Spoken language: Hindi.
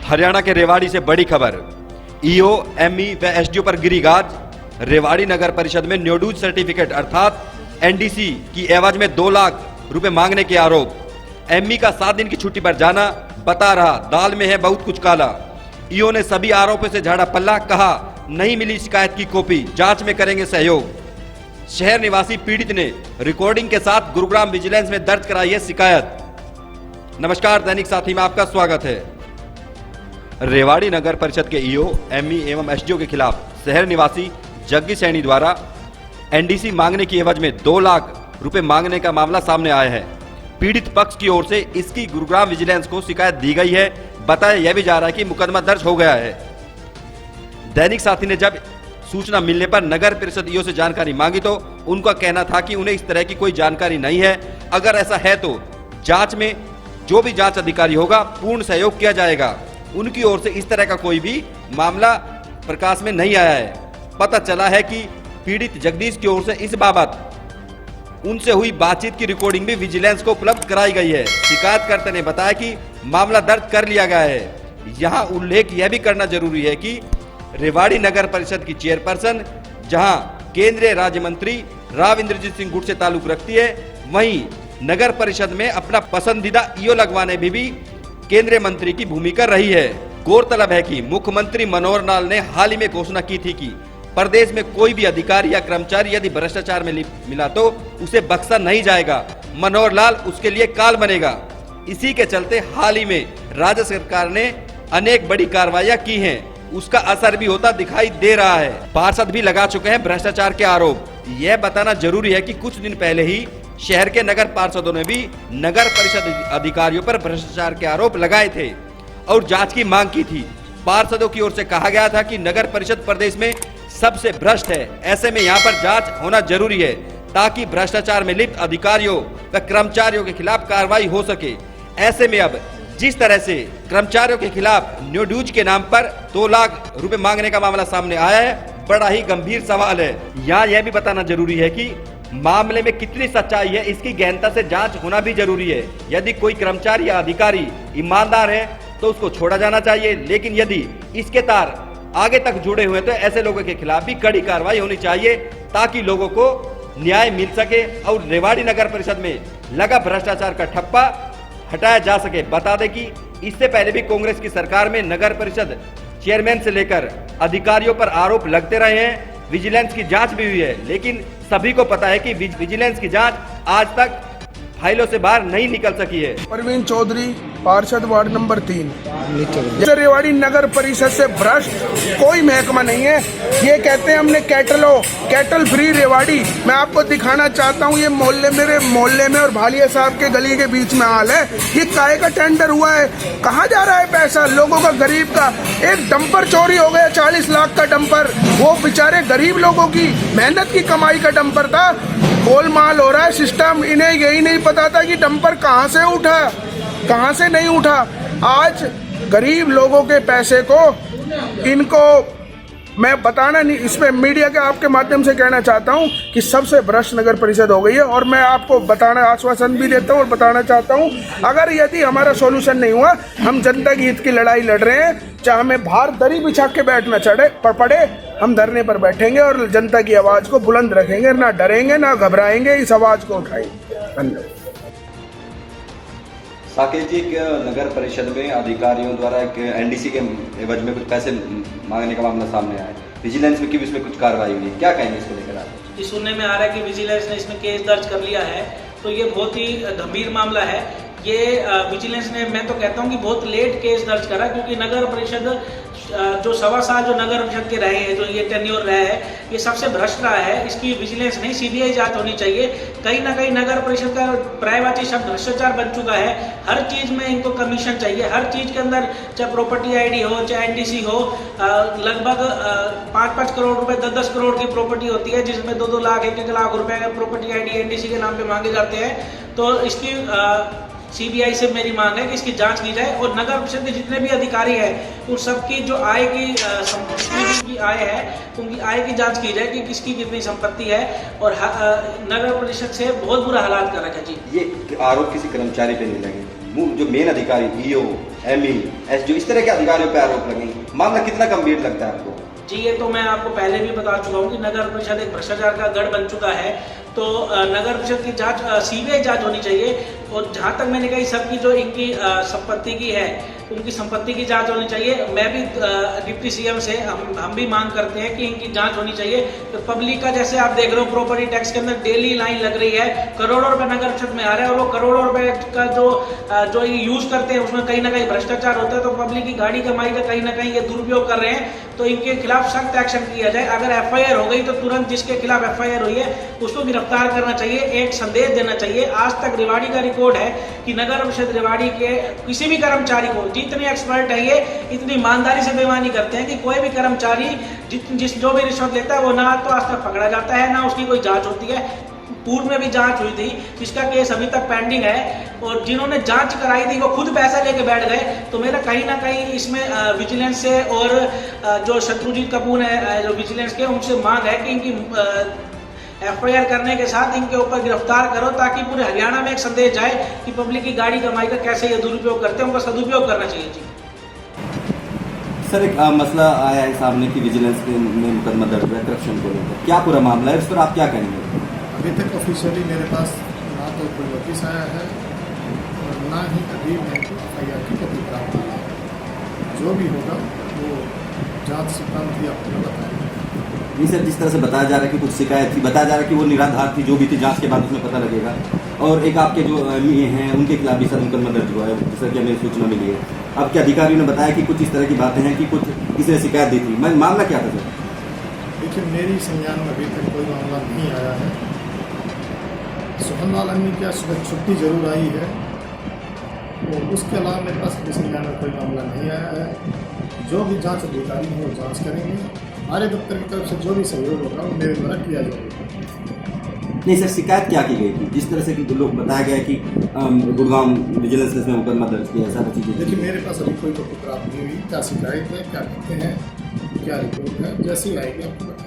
हरियाणा के रेवाड़ी से बड़ी खबर। ईओ, एमई व एसडीओ पर गिरी गाज। रेवाड़ी नगर परिषद में न्यूडूज सर्टिफिकेट अर्थात एनडीसी की एवज में 2 लाख रुपए मांगने के आरोप। एमई का 7 दिन की छुट्टी पर जाना, बता रहा दाल में है बहुत कुछ काला। ईओ ने सभी आरोपों से झाड़ा पल्ला, कहा नहीं मिली शिकायत की कॉपी, जांच में करेंगे सहयोग। शहर निवासी पीड़ित ने रिकॉर्डिंग के साथ गुरुग्राम विजिलेंस में दर्ज कराई है शिकायत। नमस्कार, दैनिक साथी में आपका स्वागत है। रेवाड़ी नगर परिषद के ईओ, एमई एवं एसडीओ के खिलाफ शहर निवासी जग्गी सैनी द्वारा एनडीसी मांगने की एवज में 2 लाख रुपए मांगने का मामला सामने आया है। पीड़ित पक्ष की ओर से इसकी गुरुग्राम विजिलेंस को शिकायत दी गई है। बताया यह भी जा रहा है कि मुकदमा दर्ज हो गया है। दैनिक साथी ने जब सूचना मिलने पर नगर परिषद ईओ से जानकारी मांगी तो उनका कहना था कि उन्हें इस तरह की कोई जानकारी नहीं है। अगर ऐसा है तो जांच में जो भी जांच अधिकारी होगा पूर्ण सहयोग किया जाएगा। उनकी ओर से इस तरह का कोई भी मामला प्रकाश में नहीं आया है। पता चला है कि पीड़ित जगदीश की ओर से इस बाबत उनसे हुई बातचीत की रिकॉर्डिंग भी विजिलेंस को उपलब्ध कराई गई है। शिकायतकर्ता ने बताया कि मामला दर्ज कर लिया गया है। यहाँ उल्लेख यह भी करना जरूरी है कि रेवाड़ी नगर परिषद की चेयरपर्सन, जहां केंद्रीय राज्य मंत्री राव इंद्रजीत सिंह गुट से ताल्लुक रखती है, वहीं नगर परिषद में अपना पसंदीदा ईओ लगवाने में भी केंद्रीय मंत्री की भूमिका रही है। गौरतलब है कि मुख्यमंत्री मनोहर लाल ने हाल ही में घोषणा की थी कि प्रदेश में कोई भी अधिकारी या कर्मचारी यदि भ्रष्टाचार में मिला तो उसे बख्शा नहीं जाएगा। मनोहर लाल उसके लिए काल बनेगा। इसी के चलते हाल ही में राज्य सरकार ने अनेक बड़ी कार्रवाइयां की हैं। उसका असर भी होता दिखाई दे रहा है। पार्षद भी लगा चुके हैं भ्रष्टाचार के आरोप। यह बताना जरूरी है कि कुछ दिन पहले ही शहर के नगर पार्षदों ने भी नगर परिषद अधिकारियों पर भ्रष्टाचार के आरोप लगाए थे और जांच की मांग की थी। पार्षदों की ओर से कहा गया था कि नगर परिषद प्रदेश में सबसे भ्रष्ट है, ऐसे में यहाँ पर जांच होना जरूरी है ताकि भ्रष्टाचार में लिप्त अधिकारियों व कर्मचारियों के खिलाफ कार्रवाई हो सके। ऐसे में अब जिस तरह से कर्मचारियों के खिलाफ न्यूडूज के नाम पर 2 लाख रुपए मांगने का मामला सामने आया है, बड़ा ही गंभीर सवाल है। यहाँ यह भी बताना जरूरी है कि मामले में कितनी सच्चाई है, इसकी गहनता से जांच होना भी जरूरी है। यदि कोई कर्मचारी या अधिकारी ईमानदार है तो उसको छोड़ा जाना चाहिए, लेकिन यदि इसके तार आगे तक जुड़े हुए तो ऐसे लोगों के खिलाफ भी कड़ी कार्रवाई होनी चाहिए ताकि लोगों को न्याय मिल सके और रेवाड़ी नगर परिषद में लगा भ्रष्टाचार का ठप्पा हटाया जा सके। बता दें कि इससे पहले भी कांग्रेस की सरकार में नगर परिषद चेयरमैन से लेकर अधिकारियों पर आरोप लगते रहे हैं। विजिलेंस की जांच भी हुई है, लेकिन सभी को पता है कि विजिलेंस की जांच आज तक फाइलों से बाहर नहीं निकल सकी है। परवीन चौधरी, पार्षद वार्ड नंबर 3। रेवाड़ी नगर परिषद से भ्रष्ट कोई महकमा नहीं है। ये कहते हैं हमने कैटल फ्री रेवाड़ी। मैं आपको दिखाना चाहता हूँ, ये मेरे मोहल्ले में और भालिया साहब के गली के बीच में हाल है। ये काय का टेंडर हुआ है, कहाँ जा रहा है पैसा लोगों का, गरीब का। एक डंपर चोरी हो गया, 40 लाख का डंपर। वो बेचारे गरीब लोगों की मेहनत की कमाई का डंपर था। गोलमाल हो रहा है सिस्टम। इन्हें यही नहीं पता था कि डंपर कहाँ से उठा, कहाँ से नहीं उठा। आज गरीब लोगों के पैसे को इनको मैं बताना नहीं, इसमें मीडिया के आपके माध्यम से कहना चाहता हूं कि सबसे भ्रष्ट नगर परिषद हो गई है। और मैं आपको बताना, आश्वासन भी देता हूं और बताना चाहता हूं, अगर यदि हमारा सॉल्यूशन नहीं हुआ, हम जनता की हित की लड़ाई लड़ रहे हैं। चाहे हमें बाहर दरी बिछा के बैठना पड़े, हम धरने पर बैठेंगे और जनता की आवाज को बुलंद रखेंगे। ना डरेंगे ना घबराएंगे, इस आवाज को उठाएंगे। धन्यवाद। साकेत जी, नगर परिषद में अधिकारियों द्वारा एक एनडीसी के एवज में कुछ पैसे मांगने का मामला सामने आया है। विजिलेंस में की इसमें कुछ कार्रवाई हुई, क्या कहेंगे इसको लेकर आप? ये सुनने में आ रहा है कि विजिलेंस ने इसमें केस दर्ज कर लिया है, तो ये बहुत ही गंभीर मामला है। ये विजिलेंस ने, मैं तो कहता हूँ कि बहुत लेट केस दर्ज करा, क्योंकि नगर परिषद जो 1.25 साल जो नगर परिषद के रहे हैं, जो ये टेन्योर रहा है, ये सबसे भ्रष्ट रहा है। इसकी विजिलेंस नहीं, सीबीआई जांच होनी चाहिए। कहीं ना कहीं नगर परिषद का पर्यायवाची शब्द भ्रष्टाचार बन चुका है। हर चीज में इनको कमीशन चाहिए, हर चीज के अंदर, चाहे प्रॉपर्टी आईडी हो, चाहे एनडीसी हो। लगभग 5-5 करोड़ रुपए, 10-10 करोड़ की प्रॉपर्टी होती है, जिसमें 2-2 लाख, 1-1 लाख रुपए का प्रॉपर्टी आईडी एनडीसी के नाम पे मांगे जाते हैं। तो इसकी सीबीआई से मेरी मांग है कि इसकी जांच की जाए और नगर परिषद के जितने भी अधिकारी हैं उन सबकी जो आय की आय है, उनकी आय की जांच की जाए कि किसकी कितनी संपत्ति है। और नगर परिषद से बहुत बुरा हालात कर रखा है जी। ये आरोप किसी कर्मचारी पे नहीं लगे, जो मेन अधिकारी ईओ, एमई, एसडीओ इस तरह के अधिकारियों पर आरोप लगेंगे, मामला कितना गंभीर लगता है आपको? जी, ये तो मैं आपको पहले भी बता चुका हूँ कि नगर परिषद एक भ्रष्टाचार का गढ़ बन चुका है। तो नगर परिषद की जांच सीबीआई जांच होनी चाहिए। और जहाँ तक मैंने कही सबकी जो इनकी संपत्ति की है उनकी संपत्ति की जांच होनी चाहिए। मैं भी डिप्टी सीएम से हम भी मांग करते हैं कि इनकी जांच होनी चाहिए। तो पब्लिक का जैसे आप देख रहे हो प्रॉपर्टी टैक्स के अंदर डेली लाइन लग रही है, करोड़ों रुपए नगर परिषद में आ रहा है और वो करोड़ों रुपए का जो ये यूज करते हैं उसमें कहीं ना कहीं भ्रष्टाचार होता है। तो पब्लिक की गाड़ी कमाई का कहीं ना कहीं ये दुरुपयोग कर रहे हैं। तो इनके खिलाफ सख्त एक्शन किया जाए। अगर एफआईआर हो गई तो तुरंत जिसके खिलाफ एफआईआर हुई है उसको गिरफ्तार करना चाहिए। एक संदेश देना चाहिए। आज तक रेवाड़ी का रिकॉर्ड है कि नगर परिषद रेवाड़ी के किसी भी कर्मचारी को, जितने एक्सपर्ट है ये इतनी ईमानदारी से बेईमानी करते हैं कि कोई भी कर्मचारी जो भी रिश्वत लेता है वो ना तो आज तक पकड़ा जाता है ना उसकी कोई जांच होती है। पूर्व में भी जांच हुई थी जिसका केस अभी तक पेंडिंग है और जिन्होंने जांच कराई थी वो खुद पैसा लेके बैठ गए। तो मेरा कहीं ना कहीं इसमें विजिलेंस से और जो शत्रुजीत कपूर है जो विजिलेंस के उनसे मांग है कि इनकी एफआईआर करने के साथ इनके ऊपर गिरफ्तार करो ताकि पूरे हरियाणा में एक संदेश जाए कि पब्लिक की गाड़ी कमाई का कैसे ये दुरुपयोग करते हैं, उनका सदुपयोग करना चाहिए। जी सर, एक मसला आया है सामने कि विजिलेंस में मुकदमा दर्ज है करप्शन को लेकर, क्या पूरा मामला है, इस पर आप क्या कहेंगे? अभी तक ऑफिशियली मेरे पास ना तो कोई नोटिस आया है और ना ही अभी मैं एफआईआर की कॉपी प्राप्त हुई है। जो भी होगा वो जांच सिद्धांत ही आपको बताएंगे। नहीं सर, जिस तरह से बताया जा रहा है कि कुछ शिकायत थी, बताया जा रहा है कि वो निराधार थी, जो भी थी जांच के बाद उसमें पता लगेगा। और एक आपके जो एमई हैं उनके खिलाफ भी सर मुकदमा दर्ज हुआ है, जैसा कि हमें सूचना मिली है। आपके अधिकारियों ने बताया कि कुछ इस तरह की बातें हैं कि कुछ किसी ने शिकायत दी थी। मामला क्या था सर? देखिए, मेरी संज्ञान में अभी तक कोई मामला नहीं आया है। सोहनलाल अन्नी क्या सुबह छुट्टी जरूर आई है और उसके अलावा मेरे पास किसी संज्ञान में कोई मामला नहीं आया है। जो भी जांच अधिकारी हैं वो जांच करेंगे। हमारे दफ्तर की तरफ से जो भी सहयोग होगा वो मेरे द्वारा किया जाएगा। नहीं सर, शिकायत क्या की गई थी? जिस तरह से कि लोग बताया गया कि गुड़गांव विजिलेंस ने इसमें मुकदमा दर्ज किया, ऐसा चीज़ें। देखिए, मेरे पास अभी कोई कॉपी प्राप्त नहीं हुई। क्या शिकायत है, क्या कहते हैं, क्या रिपोर्ट है, जैसी आएगी आपको